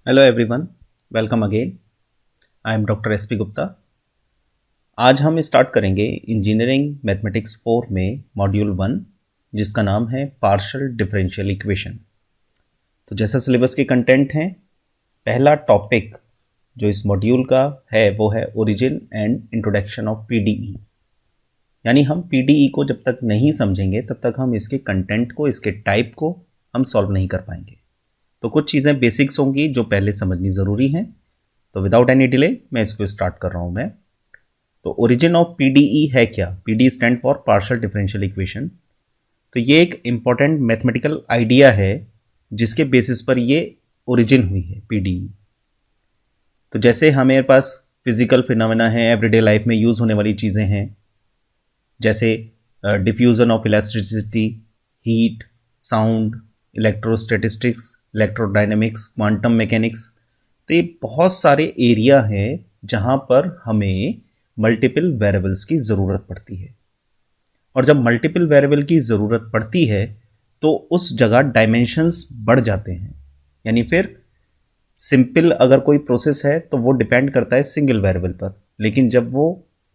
Hello everyone, welcome again. I am doctor S P Gupta. आज हम start करेंगे engineering mathematics 4 में मॉड्यूल 1, जिसका नाम है पार्शियल डिफरेंशियल इक्वेशन। तो जैसा सिलेबस के कंटेंट हैं, पहला टॉपिक जो इस मॉड्यूल का है वो है origin and introduction of PDE. यानी हम पीडीई को जब तक नहीं समझेंगे तब तक हम इसके कंटेंट को, इसके टाइप को हम सॉल्व नहीं कर पाएंगे। तो कुछ चीज़ें बेसिक्स होंगी जो पहले समझनी ज़रूरी हैं। तो विदाउट एनी डिले मैं इसको स्टार्ट कर रहा हूं मैं। तो ओरिजिन ऑफ पीडीई है क्या? PD stand for partial differential equation. तो ये एक इंपॉर्टेंट मैथमेटिकल आइडिया है जिसके बेसिस पर ये ओरिजिन हुई है पीडीई। तो जैसे हमारे पास फिजिकल फिनोमेना है, एवरीडे लाइफ में यूज होने वाली चीज़ें हैं, जैसे diffusion of electricity, heat, sound, electrostatistics, electrodynamics, quantum mechanics. तो ये बहुत सारे एरिया हैं जहाँ पर हमें मल्टीपल वेरिएबल्स की ज़रूरत पड़ती है। और जब मल्टीपल वेरिएबल की ज़रूरत पड़ती है तो उस जगह डायमेंशंस बढ़ जाते हैं। यानी फिर सिंपल अगर कोई प्रोसेस है तो वो डिपेंड करता है सिंगल वेरिएबल पर, लेकिन जब वो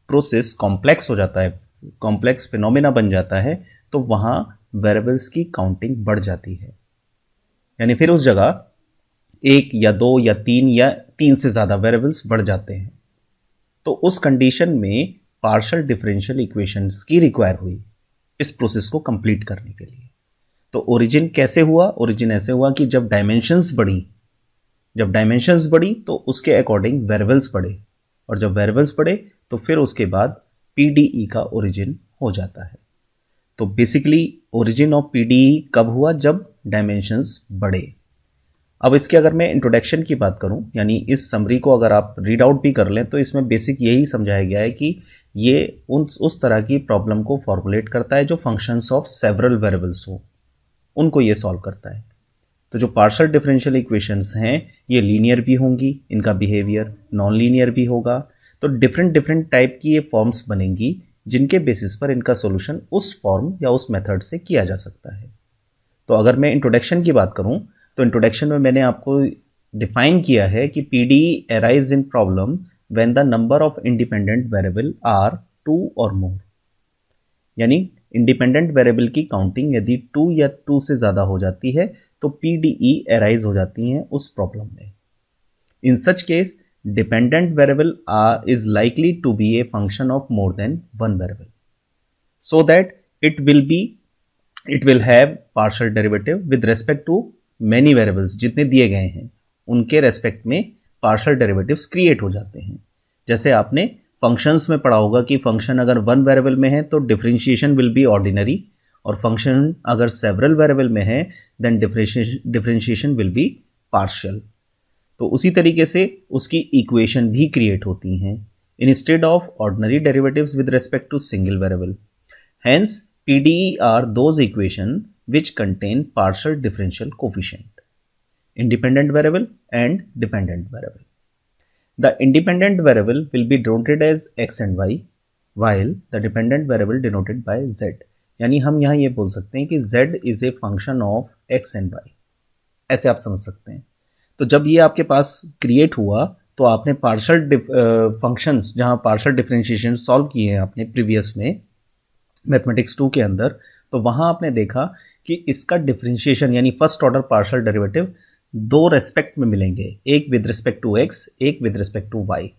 प्रोसेस कॉम्प्लेक्स हो जाता है, कॉम्प्लेक्स फिनोमेना बन जाता है, तो वहाँ वेरिएबल्स की काउंटिंग बढ़ जाती है। यानी फिर उस जगह एक या दो या तीन से ज़्यादा वेरिएबल्स बढ़ जाते हैं। तो उस कंडीशन में पार्शियल डिफरेंशियल इक्वेशंस की रिक्वायर हुई इस प्रोसेस को कंप्लीट करने के लिए। तो ओरिजिन कैसे हुआ? ओरिजिन ऐसे हुआ कि जब डायमेंशंस बढ़ी तो उसके अकॉर्डिंग वेरिएबल्स बढ़े, और जब वेरिएबल्स बढ़े तो फिर उसके बाद पीडीई का ओरिजिन हो जाता है। तो बेसिकली ओरिजिन ऑफ पीडीई कब हुआ? जब डायमेंशंस बढ़े। अब इसके अगर मैं इंट्रोडक्शन की बात करूं, यानी इस समरी को अगर आप रीड आउट भी कर लें, तो इसमें बेसिक यही समझाया गया है कि ये उस तरह की प्रॉब्लम को फॉर्मुलेट करता है जो फंक्शंस ऑफ सेवरल वेरिएबल्स हो, उनको ये सॉल्व करता है। तो जो पार्शियल डिफरेंशियल इक्वेशंस हैं ये लीनियर भी होंगी, इनका बिहेवियर नॉन लीनियर भी होगा। तो डिफरेंट डिफरेंट टाइप की ये फॉर्म्स बनेंगी जिनके बेसिस पर इनका सोल्यूशन उस फॉर्म या उस मेथड से किया जा सकता है। तो अगर मैं इंट्रोडक्शन की बात करूं, तो इंट्रोडक्शन में मैंने आपको डिफाइन किया है कि PD arise in problem when the number of independent variable are 2 और मोर। यानी इंडिपेंडेंट वेरिएबल की काउंटिंग यदि 2 या 2 से ज़्यादा हो जाती है तो पीडीई अराइज हो जाती हैं उस प्रॉब्लम में। In such case dependent variable are is likely to be a function of more than one variable, so that it will have partial derivative with respect to many variables। जितने दिए गए हैं उनके रेस्पेक्ट में partial derivatives create हो जाते हैं। जैसे आपने फंक्शंस में पढ़ा होगा कि फंक्शन अगर वन वेरिएबल में है तो डिफरेंशिएशन विल बी ऑर्डिनरी, और फंक्शन अगर सेवरल वेरिएबल में है then differentiation will be partial. तो उसी तरीके से उसकी इक्वेशन भी क्रिएट होती हैं instead of ordinary derivatives with respect to single variable. Hence, PDE are those equations which contain partial differential coefficient, independent variable and dependent variable. The independent variable will be denoted as x and y, while the dependent variable denoted by z। यानी हम यहाँ ये बोल सकते हैं कि z is a function of x and y, ऐसे आप समझ सकते हैं। तो जब ये आपके पास क्रिएट हुआ तो आपने पार्शियल फंक्शंस, जहाँ पार्शियल डिफरेंशिएशन सॉल्व किए हैं आपने प्रीवियस में मैथमेटिक्स 2 के अंदर, तो वहाँ आपने देखा कि इसका डिफरेंशिएशन यानी फर्स्ट ऑर्डर पार्शियल डेरिवेटिव दो रेस्पेक्ट में मिलेंगे, एक विद रिस्पेक्ट टू एक्स, एक विद रिस्पेक्ट टू वाई।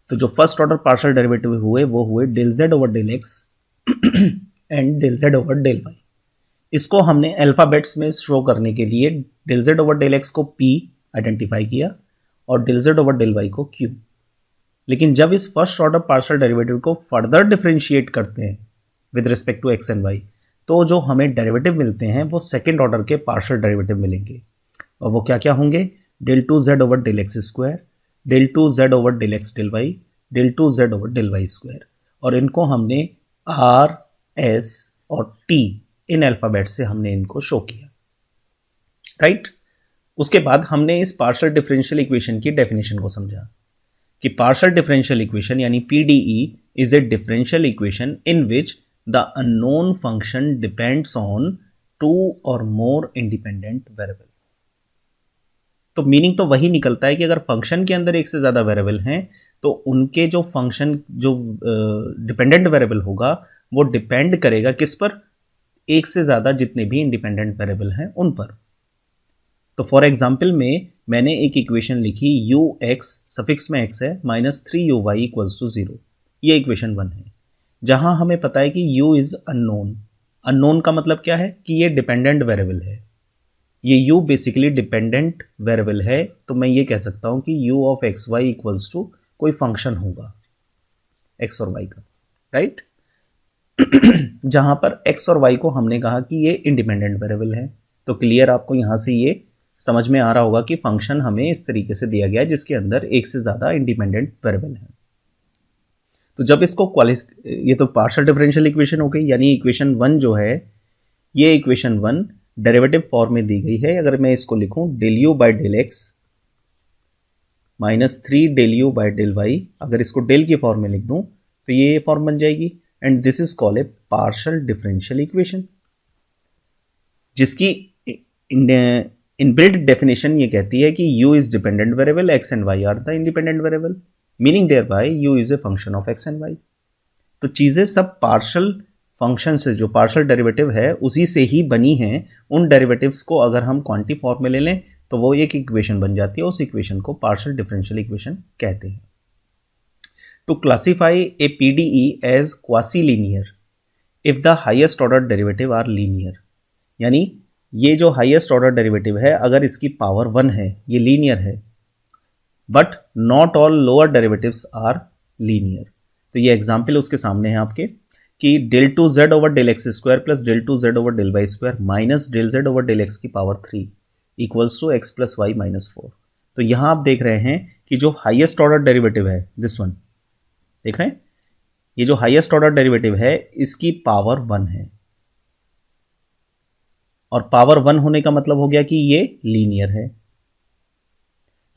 तो जो फर्स्ट ऑर्डर पार्शियल डेरिवेटिव हुए वो हुए del Z over del X and del Z over del Y. इसको हमने अल्फ़ाबेट्स में शो करने के लिए del Z over del X को पी आइडेंटिफाई किया और del Z over del Y को क्यू। लेकिन जब इस फर्स्ट ऑर्डर पार्शियल डेरिवेटिव को फर्दर डिफरेंशिएट करते हैं with respect to X and Y, तो जो हमें डेरिवेटिव मिलते हैं वो सेकेंड ऑर्डर के पार्शियल डेरिवेटिव मिलेंगे। और वो क्या क्या होंगे? Del two Z over del X square, del two Z over del X del Y, del two Z over del Y square. और इनको हमने आर, एस और टी इन अल्फ़ाबेट से हमने इनको शो किया, राइट। उसके बाद हमने इस पार्शियल डिफरेंशियल इक्वेशन की डेफिनेशन को समझा कि पार्शियल डिफरेंशियल इक्वेशन यानी PDE is a differential equation in which the unknown function depends on two or more independent variable। तो मीनिंग तो वही निकलता है कि अगर फंक्शन के अंदर एक से ज़्यादा वेरिएबल हैं तो उनके जो फंक्शन जो डिपेंडेंट वेरिएबल होगा वो डिपेंड करेगा किस पर, एक से ज़्यादा जितने भी इंडिपेंडेंट वेरिएबल हैं उन पर। तो फॉर एग्जाम्पल में मैंने एक इक्वेशन लिखी यू एक्स सफिक्स में एक्स है -3u(y) = 0। ये इक्वेशन 1 है, जहां हमें पता है कि u इज अननोन। अननोन का मतलब क्या है कि ये डिपेंडेंट वेरिएबल है, ये u बेसिकली डिपेंडेंट वेरिएबल है। तो मैं ये कह सकता हूं कि u of X Y equals to कोई फंक्शन होगा x और y का, राइट। जहां पर x और y को हमने कहा कि ये इंडिपेंडेंट वेरिएबल है। तो क्लियर आपको यहां से ये समझ में आ रहा होगा कि फंक्शन हमें इस तरीके से दिया गया है जिसके अंदर एक से ज़्यादा इंडिपेंडेंट वेरिएबल है। तो जब इसको ये तो पार्शियल डिफरेंशियल इक्वेशन हो गई, यानी इक्वेशन 1 जो है ये इक्वेशन 1 डेरिवेटिव फॉर्म में दी गई है। अगर मैं इसको लिखूं del(u/del)x -3 del(u/del)y, अगर इसको डेल की फॉर्म में लिख दूं तो ये फॉर्म बन जाएगी and this is called a partial differential equation, जिसकी इनबिल्ट डेफिनेशन ये कहती है कि u is dependent variable, x and y are the independent variable, meaning there by u is a function of x and y। तो चीज़ें सब partial function से, जो पार्शियल डेरिवेटिव है उसी से ही बनी हैं। उन डेरिवेटिव्स को अगर हम क्वांटी फॉर्म में ले लें तो वो एक इक्वेशन बन जाती है, उस इक्वेशन को पार्शियल डिफरेंशियल इक्वेशन कहते हैं। To classify a PDE as quasi linear if the highest order derivative are linear, यानी ये जो हाईएस्ट ऑर्डर डेरिवेटिव है अगर इसकी पावर 1 है, ये लीनियर है, but not all lower derivatives are linear. तो ये एग्जांपल उसके सामने है आपके कि del2z/del(x)² plus del2z/del(y)² minus del(z/del)x की power 3 equals to x plus Y -4। तो यहां आप देख रहे हैं कि जो हाईएस्ट ऑर्डर डेरिवेटिव है, दिस वन देख रहे हैं, ये जो हाईएस्ट ऑर्डर डेरिवेटिव है इसकी पावर 1 है, और पावर 1 होने का मतलब हो गया कि ये लीनियर है।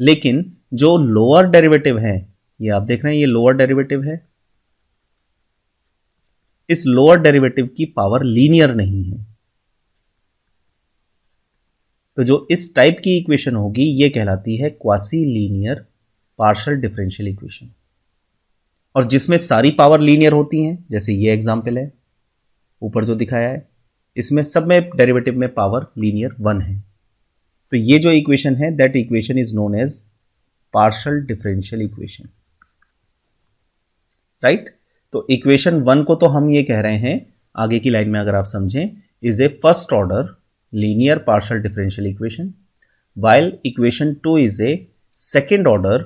लेकिन जो लोअर डेरिवेटिव है, ये आप देख रहे हैं ये लोअर डेरिवेटिव है, इस लोअर डेरिवेटिव की पावर लीनियर नहीं है। तो जो इस टाइप की इक्वेशन होगी ये कहलाती है quasi linear partial differential equation, और जिसमें सारी पावर लीनियर होती हैं, जैसे ये एग्जांपल है ऊपर जो दिखाया है, इसमें सब में डेरिवेटिव में पावर लीनियर 1 है। तो ये जो इक्वेशन है that equation is known as partial differential equation, right. तो इक्वेशन 1 को तो हम ये कह रहे हैं, आगे की लाइन में अगर आप समझें, is a first order linear partial differential equation, while equation 2 is a second order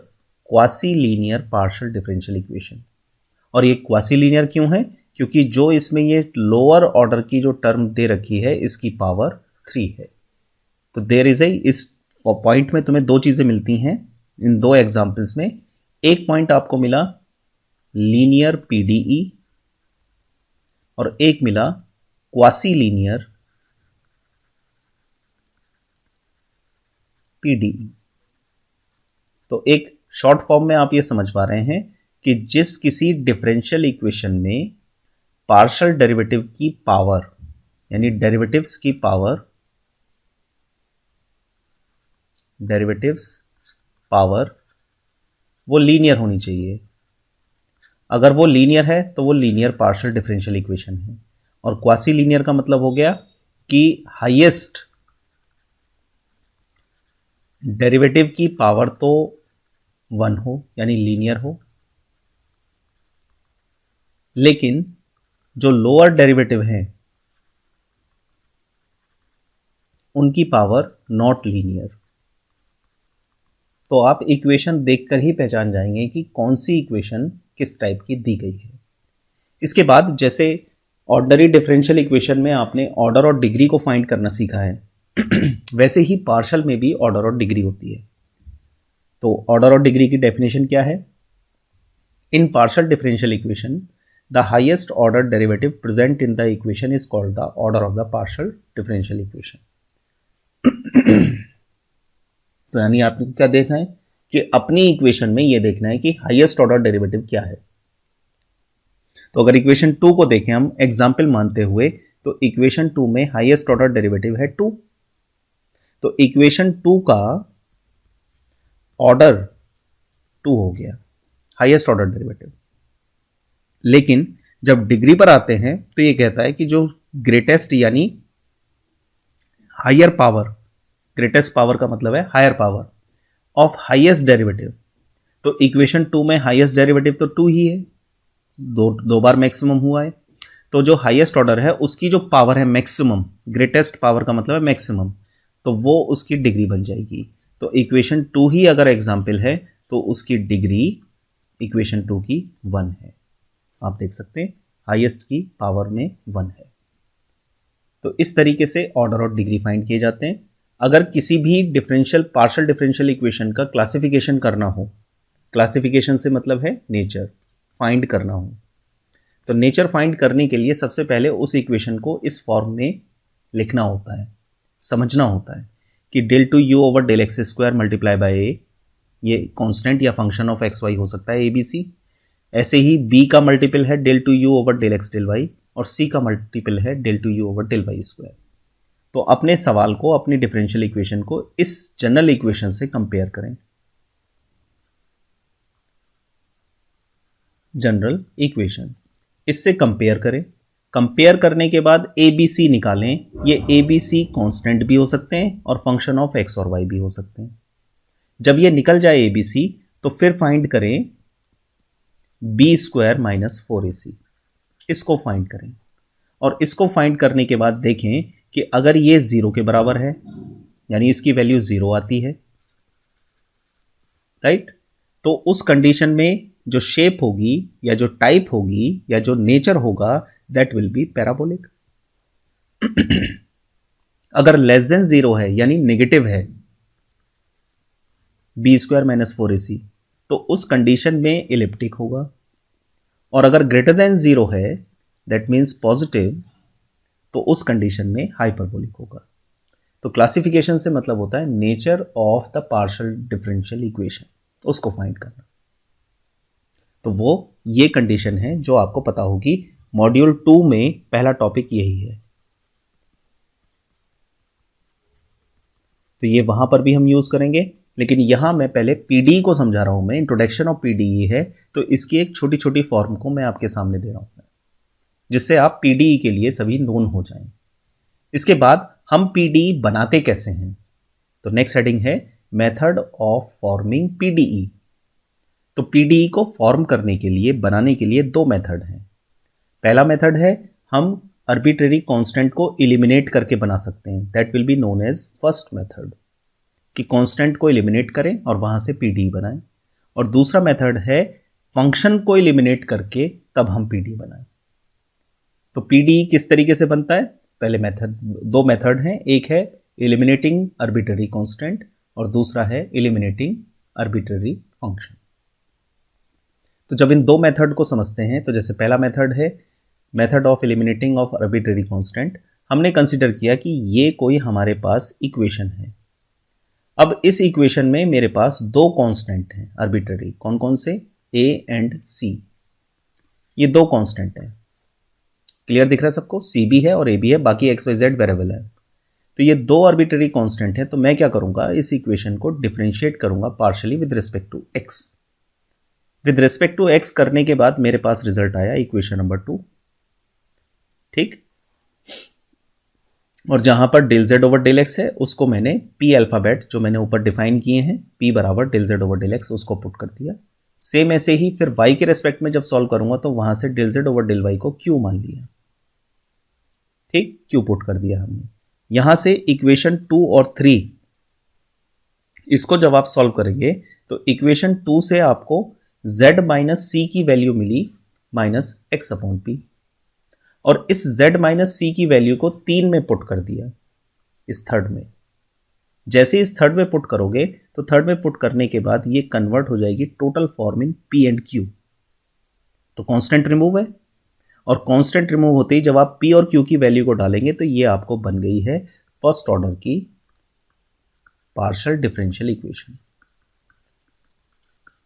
quasi linear partial differential equation. और ये क्वासी लीनियर क्यों है? क्योंकि जो इसमें ये लोअर ऑर्डर की जो टर्म दे रखी है इसकी पावर 3 है। तो देयर इज ए, इस पॉइंट में तुम्हें दो चीज़ें मिलती हैं इन दो एग्जाम्पल्स में। एक पॉइंट आपको मिला लीनियर PDE और एक मिला क्वासी लीनियर PDE। तो एक शॉर्ट फॉर्म में आप ये समझ पा रहे हैं कि जिस किसी डिफरेंशियल इक्वेशन में पार्शियल डेरिवेटिव की पावर, यानी डेरिवेटिव्स की पावर, वो लीनियर होनी चाहिए। अगर वो लीनियर है तो वो लीनियर पार्शियल डिफरेंशियल इक्वेशन है। और क्वासी लीनियर का मतलब हो गया कि हाईएस्ट डेरिवेटिव की पावर तो 1 हो, यानी लीनियर हो, लेकिन जो लोअर डेरिवेटिव हैं उनकी पावर नॉट लीनियर। तो आप इक्वेशन देखकर ही पहचान जाएंगे कि कौन सी इक्वेशन किस टाइप की दी गई है। इसके बाद जैसे ऑर्डनरी डिफरेंशियल इक्वेशन में आपने ऑर्डर और डिग्री को फाइंड करना सीखा है वैसे ही पार्शियल में भी ऑर्डर और डिग्री होती है। तो ऑर्डर और डिग्री की डेफिनेशन क्या है? In partial differential equation the highest order derivative present in the equation is called the order of the partial differential equation. तो यानी आपको क्या देखना है कि अपनी इक्वेशन में ये देखना है कि हाईएस्ट ऑर्डर डेरिवेटिव क्या है। तो अगर इक्वेशन 2 को देखें हम एग्जाम्पल मानते हुए, तो इक्वेशन 2 में हाईएस्ट ऑर्डर डेरिवेटिव है 2। तो इक्वेशन 2 का ऑर्डर 2 हो गया, हाईएस्ट ऑर्डर डेरिवेटिव। लेकिन जब डिग्री पर आते हैं तो ये कहता है कि जो ग्रेटेस्ट यानी हायर पावर, ग्रेटेस्ट पावर का मतलब है higher power of highest derivative. तो इक्वेशन 2 में हाईएस्ट डेरिवेटिव तो 2 ही है, दो बार मैक्सिमम हुआ है। तो जो हाईएस्ट ऑर्डर है उसकी जो पावर है मैक्सिमम, ग्रेटेस्ट पावर का मतलब है मैक्सिमम, तो वो उसकी डिग्री बन जाएगी। तो इक्वेशन 2 ही अगर एग्जाम्पल है तो उसकी डिग्री इक्वेशन 2 की 1 है। आप देख सकते हैं हाईएस्ट की पावर में 1 है। तो इस तरीके से ऑर्डर और डिग्री फाइंड किए जाते हैं। अगर किसी भी डिफरेंशियल पार्शियल डिफरेंशियल इक्वेशन का क्लासिफिकेशन करना हो, क्लासिफिकेशन से मतलब है नेचर फाइंड करना हो, तो नेचर फाइंड करने के लिए सबसे पहले उस इक्वेशन को इस फॉर्म में लिखना होता है, समझना होता है कि del two you over del X square multiply by A, ये कांस्टेंट या फंक्शन ऑफ एक्स वाई हो सकता है ए बी सी। ऐसे ही b का मल्टीपल है del two you over del X del Y, और c का मल्टीपल है del two you over del Y square. तो अपने सवाल को, अपनी डिफरेंशियल इक्वेशन को इस जनरल इक्वेशन से कंपेयर करें। जनरल इक्वेशन, इससे कंपेयर करें। कंपेयर करने के बाद ए बी सी निकालें। ये ए बी सी कॉन्स्टेंट भी हो सकते हैं और फंक्शन ऑफ एक्स और वाई भी हो सकते हैं। जब ये निकल जाए ए बी सी तो फिर फाइंड करें बी स्क्वायर माइनस 4ac, इसको फाइंड करें। और इसको फाइंड करने के बाद देखें कि अगर ये 0 के बराबर है यानी इसकी वैल्यू 0 आती है, राइट, तो उस कंडीशन में जो शेप होगी या जो टाइप होगी या जो नेचर होगा दैट विल बी पैराबोलिक। अगर लेस देन 0 है यानी नेगेटिव है बी स्क्वायर माइनस 4ac, तो उस कंडीशन में इलिप्टिक होगा। और अगर ग्रेटर देन 0 है दैट मीन्स पॉजिटिव, तो उस कंडीशन में हाइपरबोलिक होगा। तो क्लासिफिकेशन से मतलब होता है nature of the partial differential equation, उसको फाइंड करना। तो वो ये कंडीशन है जो आपको पता होगी। मॉड्यूल 2 में पहला टॉपिक यही है, तो ये वहां पर भी हम यूज करेंगे। लेकिन यहां मैं पहले पीडीई को समझा रहा हूं, मैं इंट्रोडक्शन ऑफ पीडीई है, तो इसकी एक छोटी छोटी फॉर्म को मैं आपके सामने दे रहा हूं जिससे आप पीडीई के लिए सभी नोन हो जाएं। इसके बाद हम पीडीई बनाते कैसे हैं, तो नेक्स्ट हेडिंग है मेथड ऑफ फॉर्मिंग पीडीई। तो पीडीई को फॉर्म करने के लिए, बनाने के लिए 2 मेथड हैं। पहला मेथड है हम आर्बिट्रेरी कांस्टेंट को एलिमिनेट करके बना सकते हैं, that will be known as first method, कि कांस्टेंट को एलिमिनेट करें और वहां से पीडीई बनाएं। और दूसरा मेथड है फंक्शन को एलिमिनेट करके तब हम पीडीई बनाएं। तो पीडीई किस तरीके से बनता है, पहले मेथड, 2 मेथड हैं, एक है एलिमिनेटिंग आर्बिट्रेरी कांस्टेंट और दूसरा है एलिमिनेटिंग आर्बिट्रेरी फंक्शन। तो जब इन 2 मेथड को समझते हैं, तो जैसे पहला मेथड है method of eliminating of arbitrary constant, हमने कंसीडर किया कि ये कोई हमारे पास इक्वेशन है। अब इस इक्वेशन में मेरे पास 2 कांस्टेंट हैं आर्बिट्रेरी, कौन कौन से, a एंड c, ये 2 कांस्टेंट हैं। क्लियर दिख रहा है सबको, c भी है और a भी है, बाकी x y z वेरिएबल है। तो ये 2 आर्बिट्रेरी कांस्टेंट है, तो मैं क्या करूंगा, इस इक्वेशन को डिफरेंशिएट करूंगा partially with respect to x। With respect to x करने के बाद मेरे पास रिजल्ट आया इक्वेशन नंबर 2, ठीक। और जहां पर del z over del x है उसको मैंने p अल्फाबेट जो मैंने ऊपर डिफाइन किए हैं, p बराबर del z over del x, उसको पुट कर दिया। सेम ऐसे ही फिर y के रेस्पेक्ट में जब सॉल्व करूंगा तो वहां से del z over del y को q मान लिया, ठीक, q पुट कर दिया हमने। यहां से इक्वेशन 2 और 3 इसको जब आप सॉल्व करेंगे तो इक्वेशन 2 से आपको z माइनस c की वैल्यू मिली माइनस एक्स अपॉन पी, और इस z माइनस c की वैल्यू को 3 में पुट कर दिया, इस थर्ड में। जैसे इस थर्ड में पुट करोगे तो थर्ड में पुट करने के बाद ये कन्वर्ट हो जाएगी total form in p and q। तो कांस्टेंट रिमूव है, और कांस्टेंट रिमूव होते ही जब आप p और q की वैल्यू को डालेंगे तो ये आपको बन गई है फर्स्ट ऑर्डर की पार्शियल डिफरेंशियल इक्वेशन।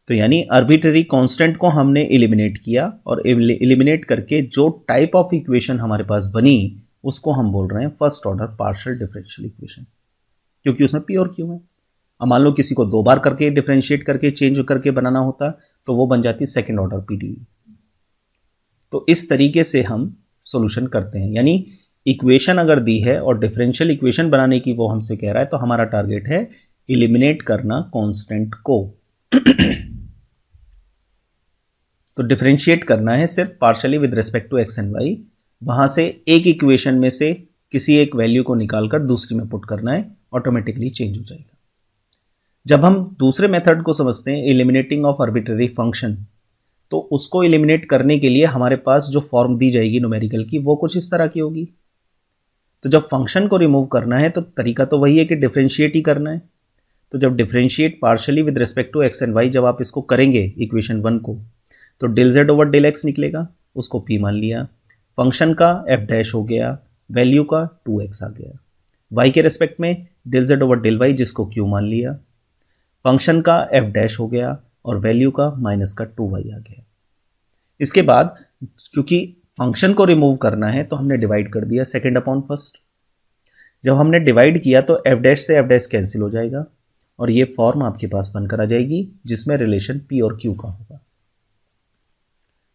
तो यानी आर्बिट्रेरी कांस्टेंट को हमने एलिमिनेट किया, और एलिमिनेट करके जो टाइप ऑफ इक्वेशन हमारे पास बनी उसको हम बोल रहे हैं first order partial differential equation, क्योंकि उसमें p और q है। अब मान लो किसी को 2 बार करके डिफरेंशिएट करके चेंज करके बनाना होता तो वो बन जाती सेकेंड ऑर्डर पीडीई। तो इस तरीके से हम सॉल्यूशन करते हैं, यानी इक्वेशन अगर दी है और डिफरेंशियल इक्वेशन बनाने की वो हमसे कह रहा है तो हमारा टारगेट है एलिमिनेट करना कांस्टेंट को। तो डिफरेंशिएट करना है सिर्फ partially with respect to X and Y, वहां से एक इक्वेशन में से किसी एक वैल्यू को निकालकर दूसरी में पुट करना है, ऑटोमेटिकली चेंज हो जाएगा। जब हम दूसरे मेथड को समझते हैं एलिमिनेटिंग ऑफ आर्बिट्ररी फंक्शन, तो उसको एलिमिनेट करने के लिए हमारे पास जो फॉर्म दी जाएगी न्यूमेरिकल की वो कुछ इस तरह की होगी। तो जब फंक्शन को रिमूव करना है तो तरीका तो वही है कि डिफरेंशिएट ही करना है। तो जब differentiate partially with respect to X and Y जब आप इसको करेंगे इक्वेशन 1 को, तो del Z over del X निकलेगा, उसको पी मान लिया, फंक्शन का एफ डैश हो गया, वैल्यू का 2x आ गया, वाई के रेस्पेक्ट में del Z over del Y जिसको क्यू मान लिया, फंक्शन का एफ डैश हो गया और वैल्यू का माइनस का 2y आ गया। इसके बाद क्योंकि फंक्शन को रिमूव करना है तो हमने डिवाइड कर दिया सेकेंड अपॉन फर्स्ट। जब हमने डिवाइड किया तो एफ डैश से एफ डैश कैंसिल हो जाएगा और ये फॉर्म आपके पास बनकर आ जाएगी जिसमें रिलेशन पी और क्यू का होगा।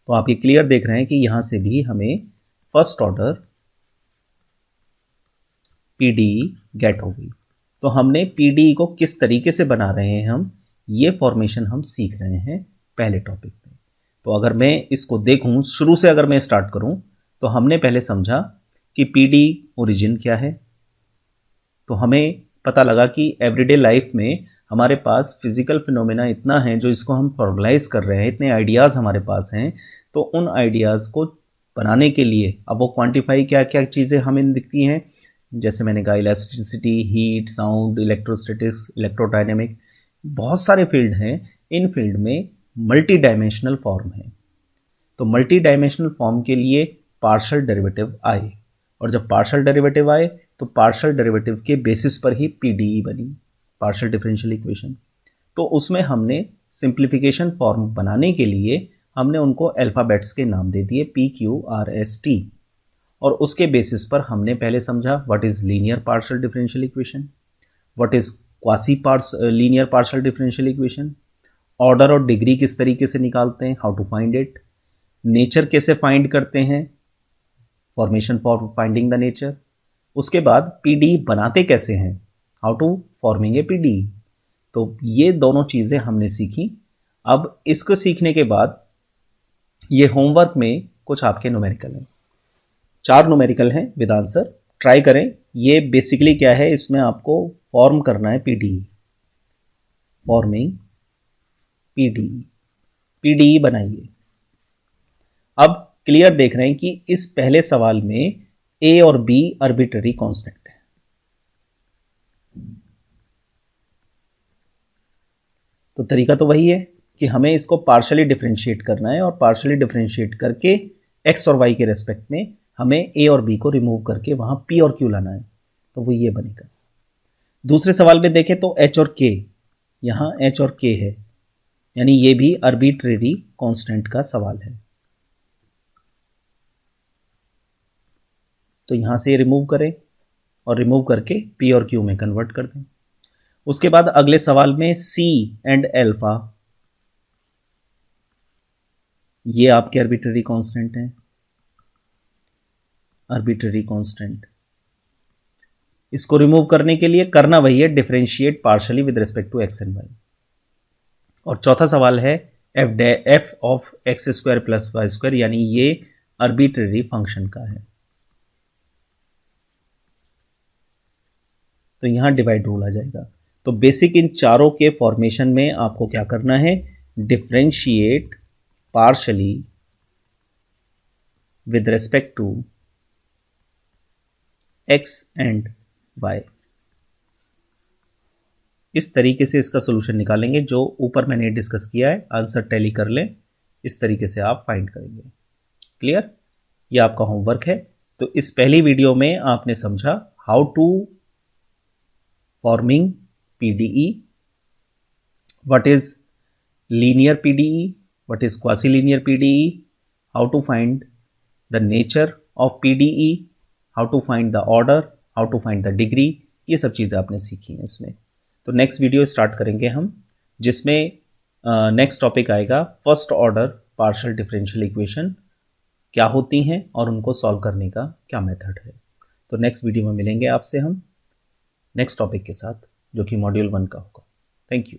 तो आप ये क्लियर देख रहे हैं कि यहां से भी हमें फर्स्ट ऑर्डर पीडीई गेट हो गई। तो हमने पीडीई को किस तरीके से बना रहे हैं हम, ये फॉर्मेशन हम सीख रहे हैं पहले टॉपिक में। तो अगर मैं इसको देखूं शुरू से, अगर मैं स्टार्ट करूं तो हमने पहले समझा कि पीडीई ओरिजिन क्या है। तो हमें पता लगा कि एवरीडे लाइफ में हमारे पास फिजिकल फिनोमेना इतना है जो इसको हम फॉर्मलाइज कर रहे हैं, इतने आइडियाज़ हमारे पास हैं। तो उन आइडियाज़ को बनाने के लिए अब वो क्वांटिफाई क्या क्या चीज़ें हमें दिखती हैं, जैसे मैंने कहा electricity, heat, sound, electrostatics, electrodynamic, बहुत सारे फील्ड हैं। इन फील्ड में मल्टी डायमेंशनल फॉर्म है। तो मल्टी डायमेंशनल फॉर्म के लिए पार्शियल डेरिवेटिव आए, और जब पार्शियल डेरिवेटिव आए तो पार्शियल डेरिवेटिव के बेसिस पर ही पीडीई बनी, पार्शियल डिफरेंशियल इक्वेशन। तो उसमें हमने सिंप्लीफिकेशन फॉर्म बनाने के लिए हमने उनको अल्फ़ाबेट्स के नाम दे दिए P Q R S T, और उसके बेसिस पर हमने पहले समझा what is linear partial differential equation, what is quasi linear partial differential equation, order और डिग्री किस तरीके से निकालते हैं, how to find it, nature कैसे फाइंड करते हैं, formation for finding the nature, उसके बाद पीडी बनाते कैसे हैं, how to forming a PD. तो ये दोनों चीज़ें हमने सीखी। अब इसको सीखने के बाद ये होमवर्क में कुछ आपके न्यूमेरिकल हैं, 4 न्यूमेरिकल हैं विद आंसर, ट्राई करें। ये बेसिकली क्या है, इसमें आपको फॉर्म करना है पीडीई, फॉर्मिंग पीडीई, पीडीई बनाइए। अब क्लियर देख रहे हैं कि इस पहले सवाल में ए और बी आर्बिट्ररी कांस्टेंट है। तो तरीका तो वही है कि हमें इसको पार्शियली डिफरेंशिएट करना है, और पार्शियली डिफरेंशिएट करके एक्स और वाई के रेस्पेक्ट में हमें ए और बी को रिमूव करके वहां पी और क्यू लाना है। तो वो ये बनेगा। दूसरे सवाल में देखें तो एच और के, यहां एच और के है, यानी ये भी आर्बिट्रेरी कांस्टेंट का सवाल है। तो यहां से रिमूव करें और रिमूव करके पी और क्यू में कन्वर्ट कर दें। उसके बाद अगले सवाल में सी एंड एल्फा, ये आपके आर्बिट्ररी कांस्टेंट हैं, आर्बिट्ररी कांस्टेंट। इसको रिमूव करने के लिए करना वही है, differentiate partially with respect to X and Y. और चौथा सवाल है F of X square plus Y square, यानी ये आर्बिट्ररी फंक्शन का है। तो यहां डिवाइड रूल आ जाएगा। तो बेसिक इन चारों के फॉर्मेशन में आपको क्या करना है, differentiate partially with respect to X and Y. इस तरीके से इसका सोल्यूशन निकालेंगे, जो ऊपर मैंने डिस्कस किया है, आंसर टैली कर लें, इस तरीके से आप फाइंड करेंगे। क्लियर, ये आपका होमवर्क है। तो इस पहली वीडियो में आपने समझा how to forming PDE, what is linear PDE, what is quasi linear PDE, how to find the nature of PDE, how to find the order, how to find the degree, ये सब चीज़ें आपने सीखी हैं इसमें। तो नेक्स्ट वीडियो स्टार्ट करेंगे हम, जिसमें नेक्स्ट टॉपिक आएगा first order partial differential equation क्या होती हैं और उनको सॉल्व करने का क्या मेथड है। तो नेक्स्ट वीडियो में मिलेंगे आपसे हम नेक्स्ट टॉपिक के साथ, जो कि मॉड्यूल 1 का होगा। Thank you.